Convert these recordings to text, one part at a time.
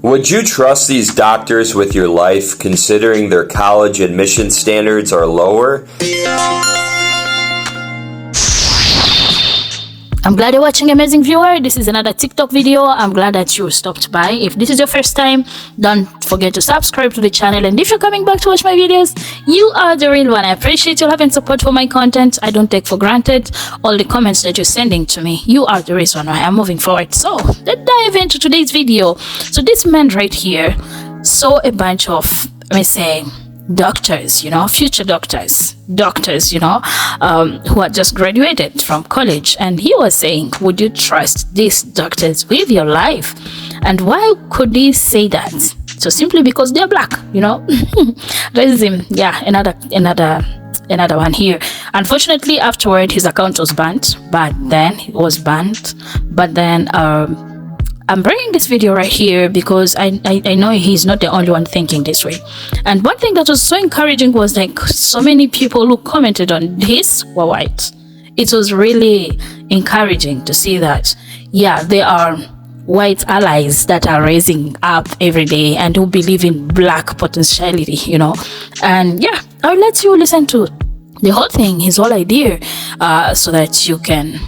Would you trust these doctors with your life, considering their college admission standards are lower? I'm glad you're watching, amazing viewer. This is another TikTok video. I'm glad that you stopped by. If this is your first time, don't forget to subscribe to the channel. And if you're coming back to watch my videos, you are the real one. I appreciate your love and support for my content. I don't take for granted all the comments that you're sending to me. You are the reason why I'm moving forward. So let's dive into today's video. So this man right here saw a bunch of, let me say, doctors, future doctors, who had just graduated from college, and he was saying, would you trust these doctors with your life? And why could he say that? So simply because they're black, racism. Yeah, another one here. Unfortunately, afterward his account was banned, but then I'm bringing this video right here because I know he's not the only one thinking this way. And one thing that was so encouraging was like so many people who commented on this were white. It was really encouraging to see that, yeah, there are white allies that are rising up every day and who believe in black potentiality, And yeah, I'll let you listen to the whole thing, his whole idea, so that you can,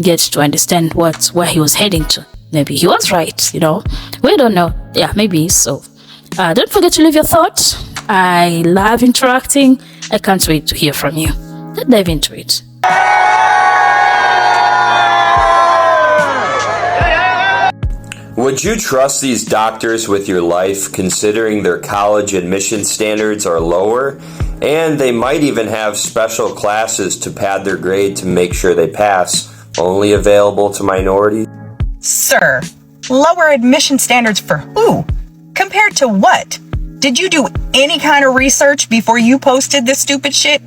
get to understand where he was heading to. Maybe he was right, we don't know. Yeah, maybe so. Don't forget to leave your thoughts. I love interacting. I can't wait to hear from you. Let's dive into it. Would you trust these doctors with your life, considering their college admission standards are lower, and they might even have special classes to pad their grade to make sure they pass, only available to minorities? Sir, lower admission standards for who? Compared to what? Did you do any kind of research before you posted this stupid shit?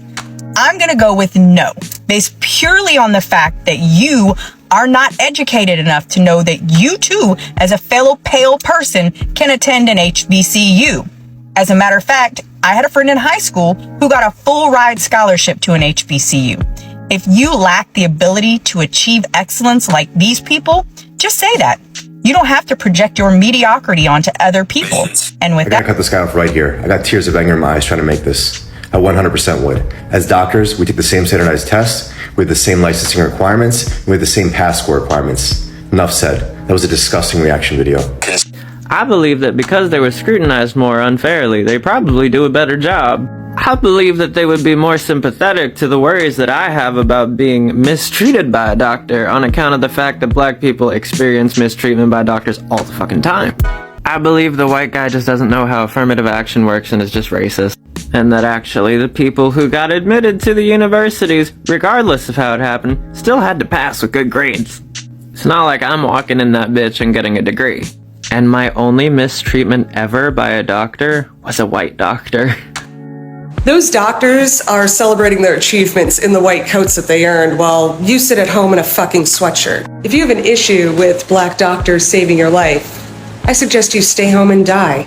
I'm gonna go with no, based purely on the fact that you are not educated enough to know that you too, as a fellow pale person, can attend an HBCU. As a matter of fact, I had a friend in high school who got a full ride scholarship to an HBCU. If you lack the ability to achieve excellence like these people, just say that. You don't have to project your mediocrity onto other people. And with that, I gotta cut this guy off right here. I got tears of anger in my eyes trying to make this. I 100% would. As doctors, we take the same standardized tests, we have the same licensing requirements, we have the same pass score requirements. Enough said. That was a disgusting reaction video. I believe that because they were scrutinized more unfairly, they probably do a better job. I believe that they would be more sympathetic to the worries that I have about being mistreated by a doctor on account of the fact that black people experience mistreatment by doctors all the fucking time. I believe the white guy just doesn't know how affirmative action works and is just racist. And that actually the people who got admitted to the universities, regardless of how it happened, still had to pass with good grades. It's not like I'm walking in that bitch and getting a degree. And my only mistreatment ever by a doctor was a white doctor. Those doctors are celebrating their achievements in the white coats that they earned while you sit at home in a fucking sweatshirt. If you have an issue with black doctors saving your life, I suggest you stay home and die.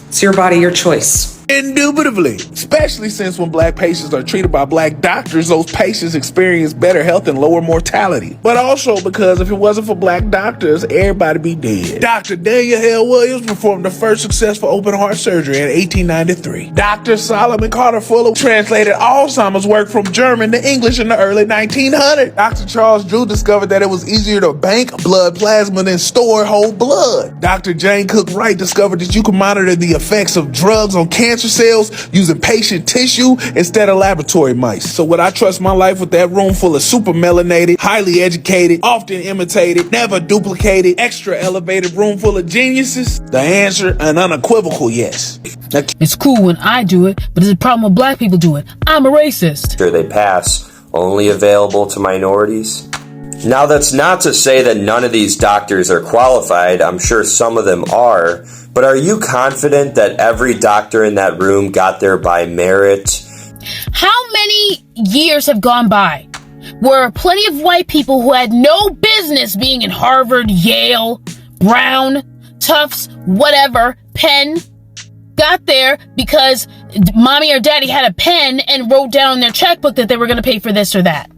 It's your body, your choice. Indubitably, especially since when black patients are treated by black doctors, those patients experience better health and lower mortality. But also because if it wasn't for black doctors, everybody be dead. Dr. Daniel L. Williams performed the first successful open heart surgery in 1893. Dr. Solomon Carter Fuller translated Alzheimer's work from German to English in the early 1900s. Dr. Charles Drew discovered that it was easier to bank blood plasma than store whole blood. Dr. Jane Cook Wright discovered that you could monitor the effects of drugs on cancer cells using patient tissue instead of laboratory mice. So would I trust my life with that room full of super melanated, highly educated, often imitated, never duplicated, extra elevated room full of geniuses? The answer, an unequivocal yes. Now, it's cool when I do it, but there's a problem when black people do it. I'm a racist. Sure, they pass, only available to minorities. Now, that's not to say that none of these doctors are qualified. I'm sure some of them are. But are you confident that every doctor in that room got there by merit? How many years have gone by where plenty of white people who had no business being in Harvard, Yale, Brown, Tufts, whatever, Penn, got there because mommy or daddy had a pen and wrote down in their checkbook that they were going to pay for this or that?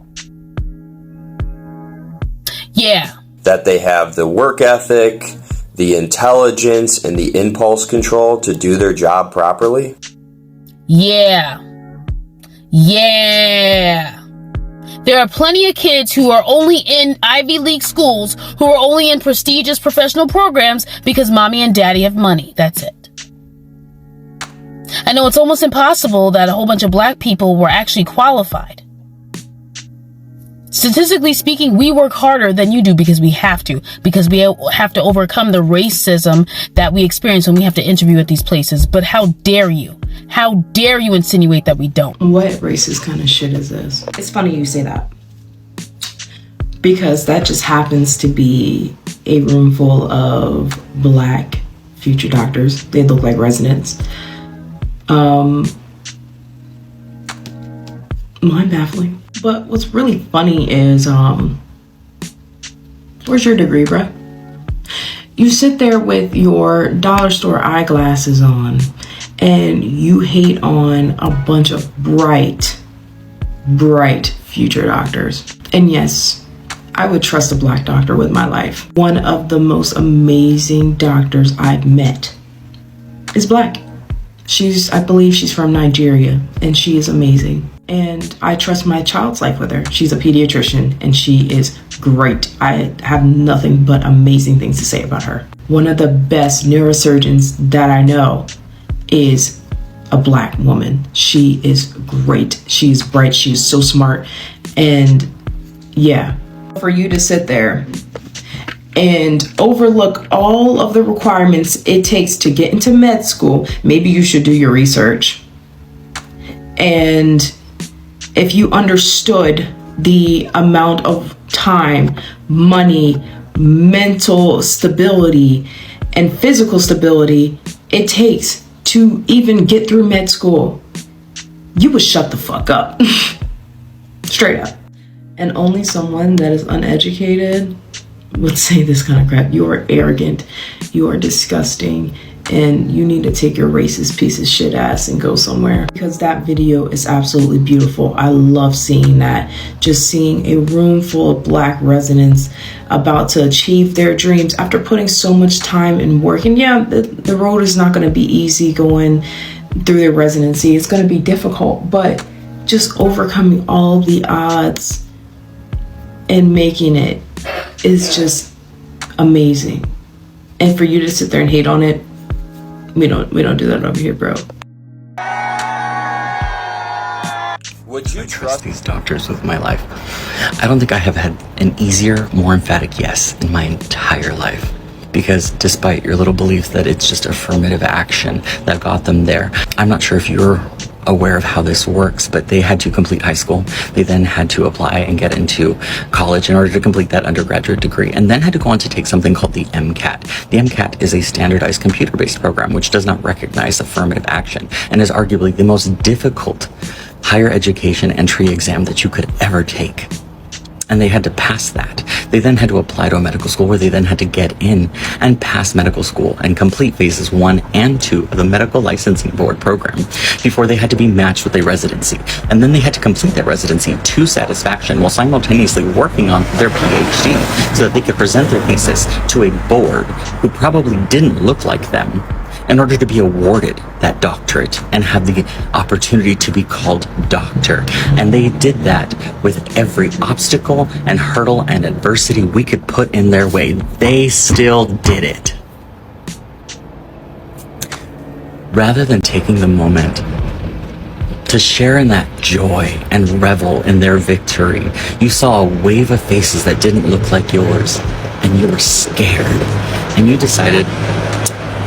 Yeah. That they have the work ethic, the intelligence, and the impulse control to do their job properly? Yeah. There are plenty of kids who are only in Ivy League schools, who are only in prestigious professional programs because mommy and daddy have money. That's it. I know it's almost impossible that a whole bunch of black people were actually qualified. Statistically speaking, we work harder than you do because we have to overcome the racism that we experience when we have to interview at these places. But how dare you? How dare you insinuate that we don't? What racist kind of shit is this? It's funny you say that, because that just happens to be a room full of black future doctors. They look like residents. Mind-baffling. But what's really funny is, where's your degree, bruh? You sit there with your dollar store eyeglasses on and you hate on a bunch of bright future doctors. And yes, I would trust a black doctor with my life. One of the most amazing doctors I've met is black. I believe she's from Nigeria, and she is amazing. And I trust my child's life with her. She's a pediatrician, and she is great. I have nothing but amazing things to say about her. One of the best neurosurgeons that I know is a black woman. She is great. She's bright. She is so smart. And yeah, for you to sit there and overlook all of the requirements it takes to get into med school, maybe you should do your research. And if you understood the amount of time, money, mental stability, and physical stability it takes to even get through med school, you would shut the fuck up. Straight up. And only someone that is uneducated would say this kind of crap. You are arrogant, you are disgusting, and you need to take your racist piece of shit ass and go somewhere. Because that video is absolutely beautiful. I love seeing that. Just seeing a room full of black residents about to achieve their dreams after putting so much time and work. And yeah, the road is not going to be easy going through their residency. It's going to be difficult, but just overcoming all the odds and making it is just amazing. And for you to sit there and hate on it, we don't do that over here, bro. Would you trust these doctors with my life? I don't think I have had an easier, more emphatic yes in my entire life. Because despite your little belief that it's just affirmative action that got them there, I'm not sure if you're aware of how this works, but they had to complete high school. They then had to apply and get into college in order to complete that undergraduate degree, and then had to go on to take something called the MCAT. The MCAT is a standardized computer-based program which does not recognize affirmative action and is arguably the most difficult higher education entry exam that you could ever take. And they had to pass that. They then had to apply to a medical school where they then had to get in and pass medical school and complete phases 1 and 2 of the medical licensing board program before they had to be matched with a residency. And then they had to complete that residency to satisfaction while simultaneously working on their PhD so that they could present their thesis to a board who probably didn't look like them in order to be awarded that doctorate and have the opportunity to be called doctor. And they did that with every obstacle and hurdle and adversity we could put in their way. They still did it. Rather than taking the moment to share in that joy and revel in their victory, you saw a wave of faces that didn't look like yours, and you were scared, and you decided,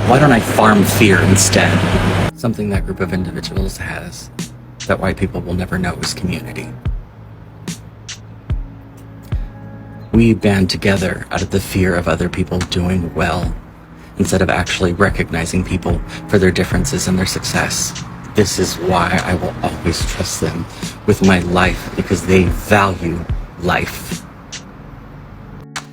why don't I farm fear instead? Something that group of individuals has that white people will never know is community. We band together out of the fear of other people doing well, instead of actually recognizing people for their differences and their success. This is why I will always trust them with my life, because they value life.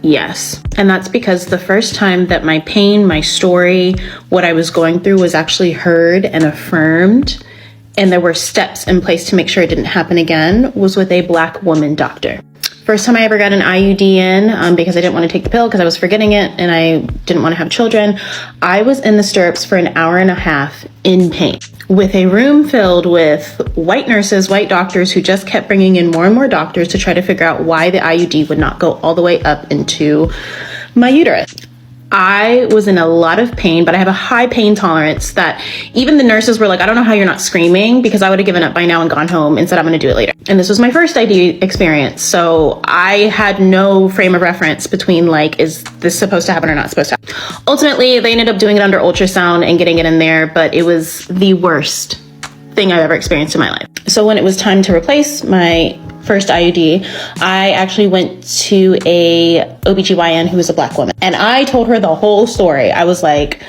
Yes. And that's because the first time that my pain, my story, what I was going through was actually heard and affirmed, and there were steps in place to make sure it didn't happen again, was with a black woman doctor. First time I ever got an IUD in, because I didn't want to take the pill because I was forgetting it and I didn't want to have children. I was in the stirrups for an hour and a half in pain with a room filled with white nurses, white doctors who just kept bringing in more and more doctors to try to figure out why the IUD would not go all the way up into my uterus. I was in a lot of pain, but I have a high pain tolerance that even the nurses were like, I don't know how you're not screaming, because I would have given up by now and gone home and said, I'm going to do it later. And this was my first ID experience. So I had no frame of reference between like, is this supposed to happen or not supposed to happen? Ultimately, they ended up doing it under ultrasound and getting it in there, but it was the worst thing I've ever experienced in my life. So when it was time to replace my first IUD, I actually went to a OBGYN who was a Black woman. And I told her the whole story. I was like,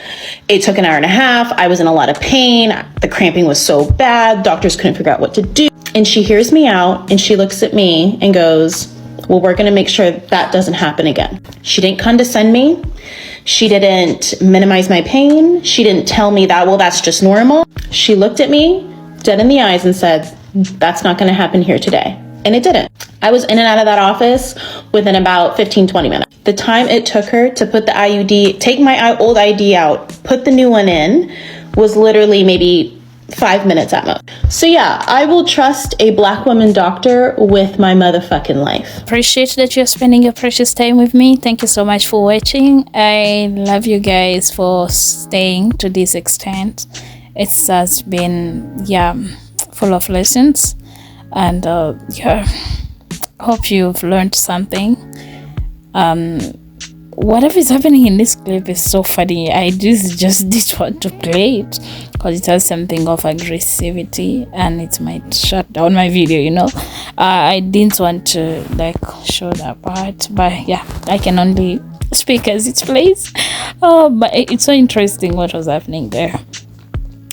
it took an hour and a half. I was in a lot of pain. The cramping was so bad. Doctors couldn't figure out what to do. And she hears me out and she looks at me and goes, well, we're going to make sure that doesn't happen again. She didn't condescend me. She didn't minimize my pain. She didn't tell me that, well, that's just normal. She looked at me dead in the eyes and said, that's not going to happen here today. And it didn't. I was in and out of that office within about 15-20 minutes. The time it took her to put the IUD, take my old ID out, put the new one in, was literally maybe 5 minutes at most. So yeah, I will trust a Black woman doctor with my motherfucking life. Appreciate that you're spending your precious time with me. Thank you so much for watching. I love you guys for staying to this extent. It has been, full of lessons. And hope you've learned something. Whatever is happening in this clip is so funny. I just did want to play it because it has something of aggressivity and it might shut down my video, I didn't want to show that part, but yeah, I can only speak as it plays. But it's so interesting what was happening there.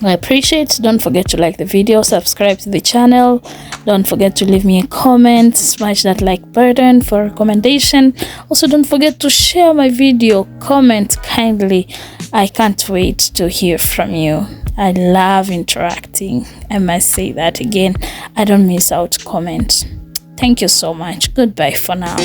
I appreciate. Don't forget to like the video, subscribe to the channel. Don't forget to leave me a comment, smash that like button for recommendation. Also, don't forget to share my video, comment kindly. I can't wait to hear from you. I love interacting. I must say that again. I don't miss out comment. Thank you so much. Goodbye for now.